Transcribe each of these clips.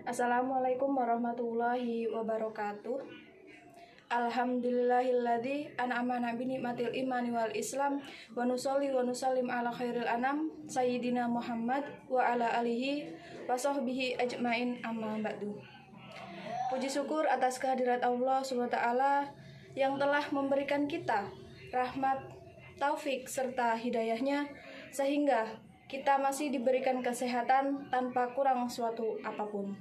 Assalamualaikum warahmatullahi wabarakatuh. Alhamdulillahilladzi an'amana bi nikmatil imani wal islam wa nusolli wa nusallim ala khairil anam sayyidina Muhammad wa ala alihi wa sahbihi ajmain amma ba'du. Puji syukur atas kehadirat Allah SWT yang telah memberikan kita rahmat, taufik serta hidayahnya sehingga kita masih diberikan kesehatan tanpa kurang suatu apapun.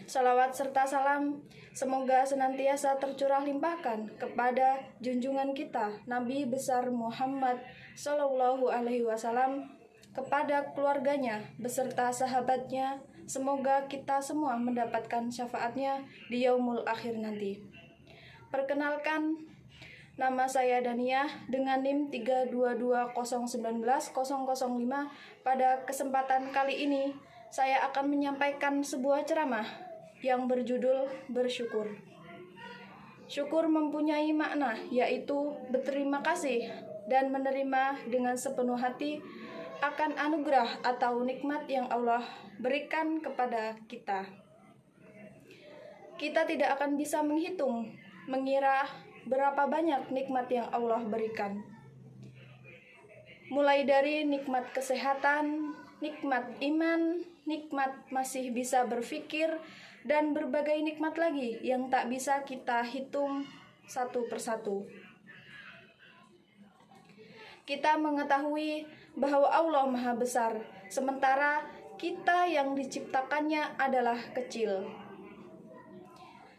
Salawat serta salam semoga senantiasa tercurah limpahkan kepada junjungan kita Nabi besar Muhammad Sallallahu Alaihi Wasallam, kepada keluarganya beserta sahabatnya. Semoga kita semua mendapatkan syafaatnya di yaumul akhir nanti. Perkenalkan, nama saya Daniah dengan NIM 322019005. Pada kesempatan kali ini saya akan menyampaikan sebuah ceramah yang berjudul bersyukur. Syukur mempunyai makna, yaitu berterima kasih dan menerima dengan sepenuh hati akan anugerah atau nikmat yang Allah berikan kepada kita. Kita tidak akan bisa menghitung, mengira berapa banyak nikmat yang Allah berikan. Mulai dari nikmat kesehatan, nikmat iman, nikmat masih bisa berpikir, dan berbagai nikmat lagi yang tak bisa kita hitung satu persatu. Kita mengetahui bahwa Allah Maha Besar, sementara kita yang diciptakannya adalah kecil.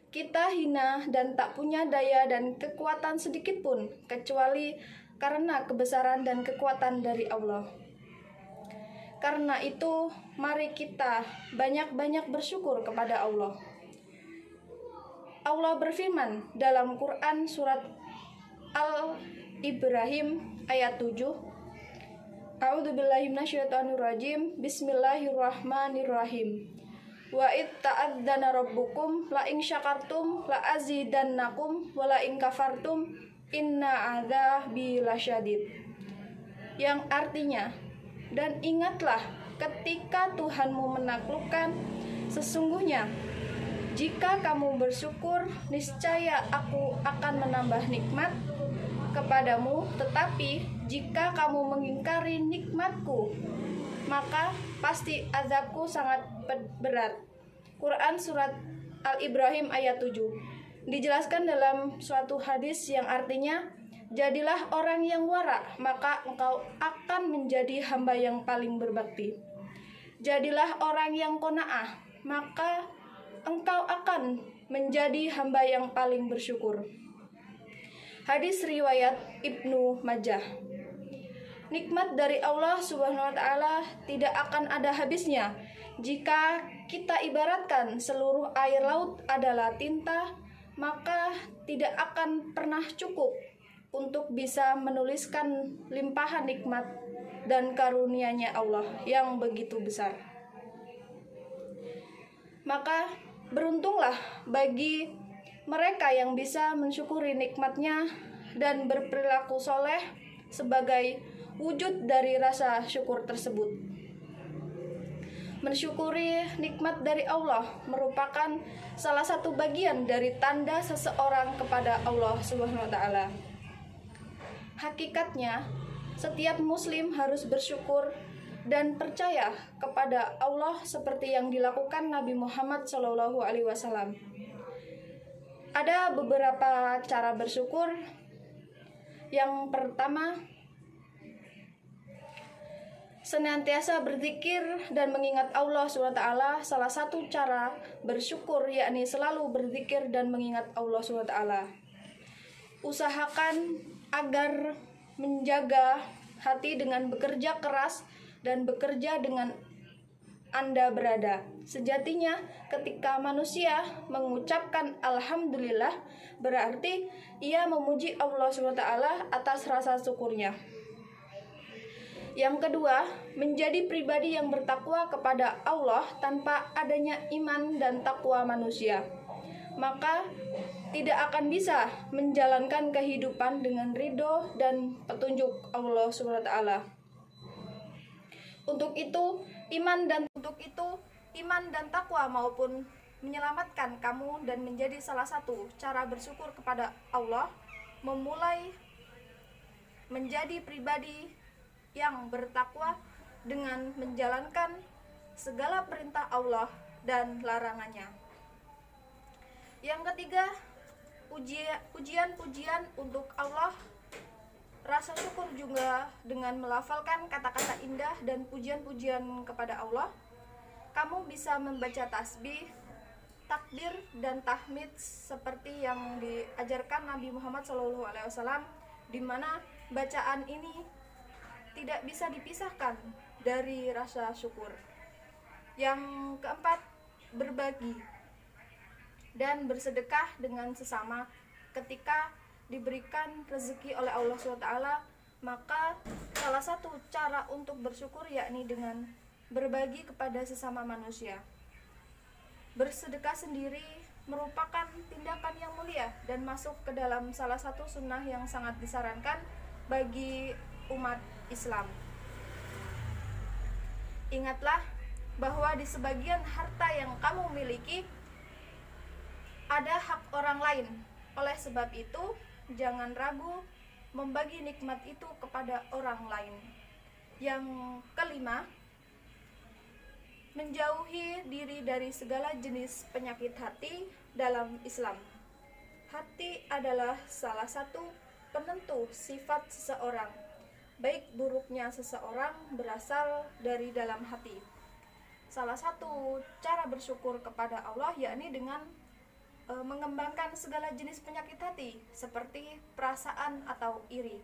Kita hina dan tak punya daya dan kekuatan sedikit pun, kecuali karena kebesaran dan kekuatan dari Allah. Karena itu, mari kita banyak-banyak bersyukur kepada Allah. Allah berfirman dalam Quran surat Al-Ibrahim ayat 7. A'udzubillahi minasyaitonirrajim. Bismillahirrahmanirrahim. Wa id ta'adzana rabbukum la in syakartum la azidannakum wa la in kafartum inna adzabi lasyadid. Yang artinya, dan ingatlah ketika Tuhanmu menaklukkan, sesungguhnya jika kamu bersyukur, niscaya aku akan menambah nikmat kepadamu, tetapi jika kamu mengingkari nikmatku, maka pasti azabku sangat berat. Quran surat Al-Ibrahim ayat 7. Dijelaskan dalam suatu hadis yang artinya, jadilah orang yang wara, maka engkau akan menjadi hamba yang paling berbakti. Jadilah orang yang qanaah, maka engkau akan menjadi hamba yang paling bersyukur. Hadis riwayat Ibnu Majah. Nikmat dari Allah Subhanahu wa taala tidak akan ada habisnya. Jika kita ibaratkan seluruh air laut adalah tinta, maka tidak akan pernah cukup untuk bisa menuliskan limpahan nikmat dan karunia-Nya Allah yang begitu besar. Maka beruntunglah bagi mereka yang bisa mensyukuri nikmat-Nya dan berperilaku soleh sebagai wujud dari rasa syukur tersebut. Mensyukuri nikmat dari Allah merupakan salah satu bagian dari tanda seseorang kepada Allah Subhanahu wa taala. Hakikatnya, setiap muslim harus bersyukur dan percaya kepada Allah seperti yang dilakukan Nabi Muhammad SAW. Ada beberapa cara bersyukur. Yang pertama, senantiasa berzikir dan mengingat Allah SWT. Salah satu cara bersyukur yakni selalu berzikir dan mengingat Allah SWT. Usahakan agar menjaga hati dengan bekerja keras dan bekerja dengan Anda berada. Sejatinya ketika manusia mengucapkan Alhamdulillah, berarti ia memuji Allah SWT atas rasa syukurnya. Yang kedua, menjadi pribadi yang bertakwa kepada Allah tanpa adanya iman dan takwa manusia, maka tidak akan bisa menjalankan kehidupan dengan ridho dan petunjuk Allah SWT. Untuk itu, iman dan takwa maupun menyelamatkan kamu dan menjadi salah satu cara bersyukur kepada Allah, memulai menjadi pribadi yang bertakwa dengan menjalankan segala perintah Allah dan larangannya. Yang ketiga, pujian-pujian untuk Allah. Rasa syukur juga dengan melafalkan kata-kata indah dan pujian-pujian kepada Allah. Kamu bisa membaca tasbih, takbir, dan tahmid seperti yang diajarkan Nabi Muhammad SAW, di mana bacaan ini tidak bisa dipisahkan dari rasa syukur. Yang keempat, berbagi dan bersedekah dengan sesama. Ketika diberikan rezeki oleh Allah SWT, maka salah satu cara untuk bersyukur yakni dengan berbagi kepada sesama manusia. Bersedekah sendiri merupakan tindakan yang mulia dan masuk ke dalam salah satu sunnah yang sangat disarankan bagi umat Islam. Ingatlah bahwa di sebagian harta yang kamu miliki ada hak orang lain. Oleh sebab itu, jangan ragu membagi nikmat itu kepada orang lain. Yang kelima, menjauhi diri dari segala jenis penyakit hati dalam Islam. Hati adalah salah satu penentu sifat seseorang. Baik buruknya seseorang berasal dari dalam hati. Salah satu cara bersyukur kepada Allah yakni dengan mengembangkan segala jenis penyakit hati seperti perasaan atau iri.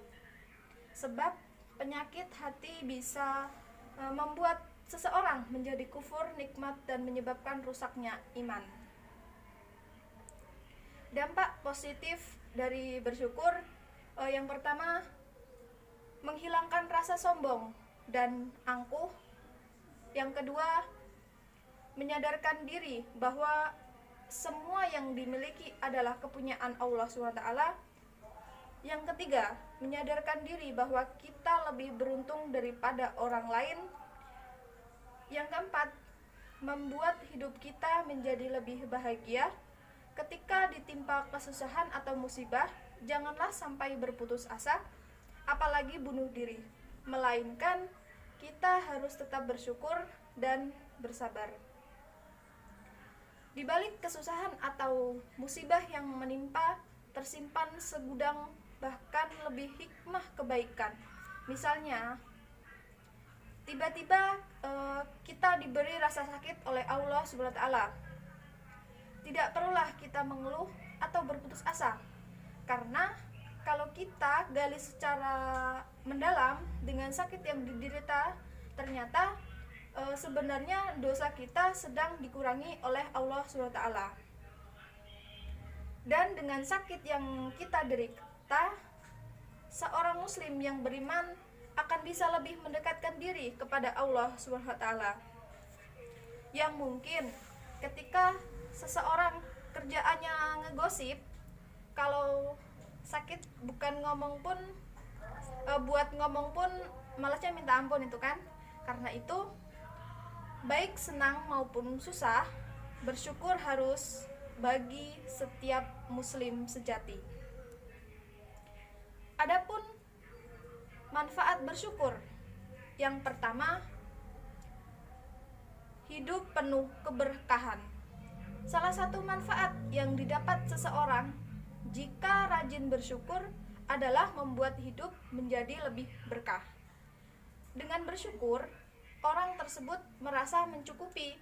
Sebab penyakit hati bisa membuat seseorang menjadi kufur nikmat dan menyebabkan rusaknya iman. Dampak positif dari bersyukur, yang pertama, menghilangkan rasa sombong dan angkuh. Yang kedua, menyadarkan diri bahwa semua yang dimiliki adalah kepunyaan Allah SWT. Yang ketiga, menyadarkan diri bahwa kita lebih beruntung daripada orang lain. Yang keempat, membuat hidup kita menjadi lebih bahagia. Ketika ditimpa kesusahan atau musibah, janganlah sampai berputus asa, apalagi bunuh diri, melainkan kita harus tetap bersyukur dan bersabar. Di balik kesusahan atau musibah yang menimpa, tersimpan segudang bahkan lebih hikmah kebaikan. Misalnya, tiba-tiba kita diberi rasa sakit oleh Allah SWT. Tidak perlulah kita mengeluh atau berputus asa, karena kalau kita gali secara mendalam dengan sakit yang diderita, ternyata sebenarnya dosa kita sedang dikurangi oleh Allah SWT. Dan dengan sakit yang kita derita, seorang muslim yang beriman akan bisa lebih mendekatkan diri kepada Allah SWT. Yang mungkin ketika seseorang kerjaannya ngegosip, kalau sakit buat ngomong pun malasnya minta ampun itu kan. Karena itu, baik senang maupun susah, bersyukur harus bagi setiap muslim sejati. Adapun manfaat bersyukur, yang pertama, hidup penuh keberkahan. Salah satu manfaat yang didapat seseorang jika rajin bersyukur adalah membuat hidup menjadi lebih berkah. Dengan bersyukur, orang tersebut merasa mencukupi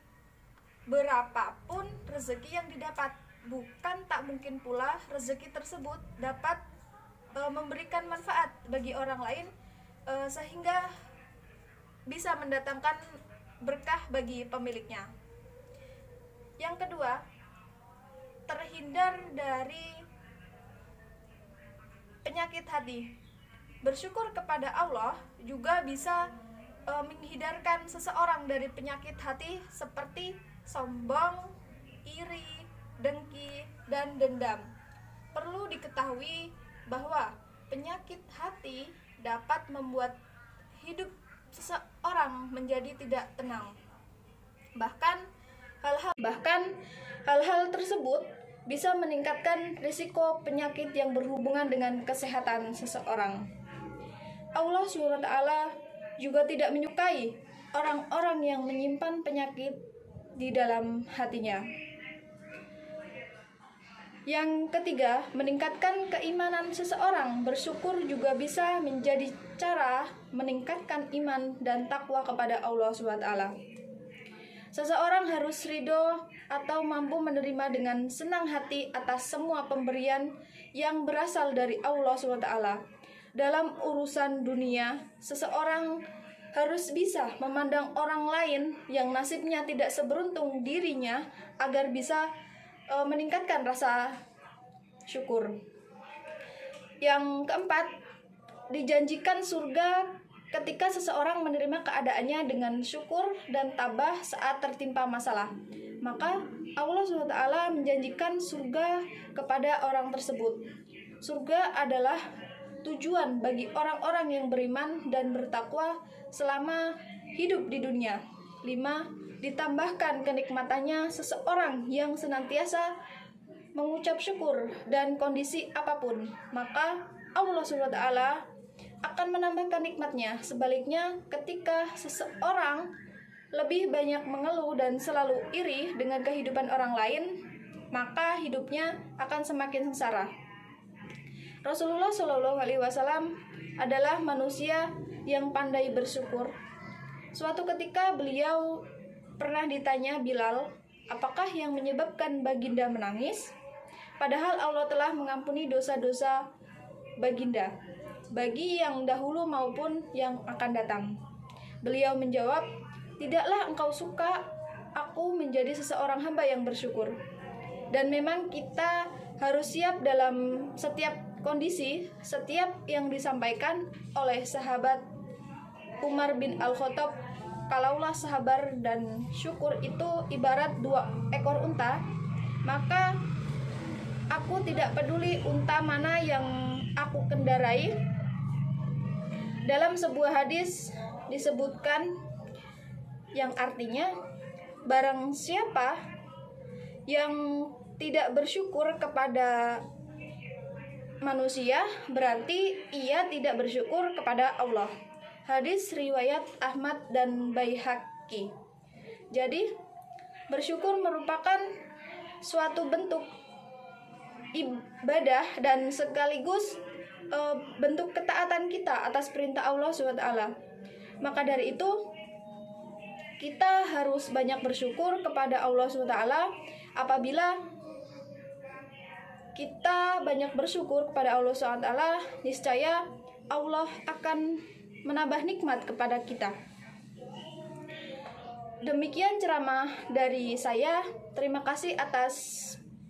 berapapun rezeki yang didapat. Bukan tak mungkin pula rezeki tersebut dapat memberikan manfaat bagi orang lain, sehingga bisa mendatangkan berkah bagi pemiliknya. Yang kedua, terhindar dari penyakit hati. Bersyukur kepada Allah juga bisa menghindarkan seseorang dari penyakit hati seperti sombong, iri, dengki, dan dendam. Perlu diketahui bahwa penyakit hati dapat membuat hidup seseorang menjadi tidak tenang. Bahkan Bahkan hal-hal tersebut bisa meningkatkan risiko penyakit yang berhubungan dengan kesehatan seseorang. Allah SWT juga tidak menyukai orang-orang yang menyimpan penyakit di dalam hatinya. Yang ketiga, meningkatkan keimanan seseorang. Bersyukur juga bisa menjadi cara meningkatkan iman dan takwa kepada Allah SWT. Seseorang harus ridho atau mampu menerima dengan senang hati atas semua pemberian yang berasal dari Allah SWT. Dalam urusan dunia, seseorang harus bisa memandang orang lain yang nasibnya tidak seberuntung dirinya agar bisa meningkatkan rasa syukur. Yang keempat, dijanjikan surga ketika seseorang menerima keadaannya dengan syukur dan tabah saat tertimpa masalah. Maka Allah SWT menjanjikan surga kepada orang tersebut. Surga adalah tujuan bagi orang-orang yang beriman dan bertakwa selama hidup di dunia. 5. Ditambahkan kenikmatannya seseorang yang senantiasa mengucap syukur dan kondisi apapun, maka Allah SWT akan menambahkan nikmatnya. Sebaliknya, ketika seseorang lebih banyak mengeluh dan selalu iri dengan kehidupan orang lain, maka hidupnya akan semakin sengsara. Rasulullah SAW adalah manusia yang pandai bersyukur. Suatu ketika beliau pernah ditanya Bilal, apakah yang menyebabkan baginda menangis? Padahal Allah telah mengampuni dosa-dosa baginda, bagi yang dahulu maupun yang akan datang. Beliau menjawab, tidaklah engkau suka aku menjadi seseorang hamba yang bersyukur. Dan memang kita harus siap dalam setiap kondisi, setiap yang disampaikan oleh sahabat Umar bin Al-Khattab, kalaulah sabar dan syukur itu ibarat 2 ekor unta, maka aku tidak peduli unta mana yang aku kendarai. Dalam sebuah hadis disebutkan yang artinya, barang siapa yang tidak bersyukur kepada manusia, berarti ia tidak bersyukur kepada Allah. Hadis riwayat Ahmad dan Baihaqi. Jadi, bersyukur merupakan suatu bentuk ibadah dan sekaligus bentuk ketaatan kita atas perintah Allah SWT. Maka dari itu, kita harus banyak bersyukur kepada Allah SWT. Apabila kita banyak bersyukur kepada Allah SWT, niscaya Allah akan menambah nikmat kepada kita. Demikian ceramah dari saya. Terima kasih atas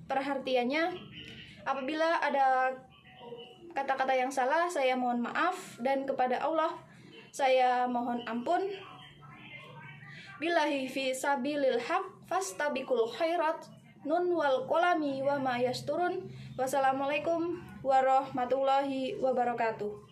perhatiannya. Apabila ada kata-kata yang salah, saya mohon maaf, dan kepada Allah saya mohon ampun. Billahi fi sabilil haq fastabiqul khairat. Nun wal qalami wa ma yasturun. Wassalamualaikum warahmatullahi wabarakatuh.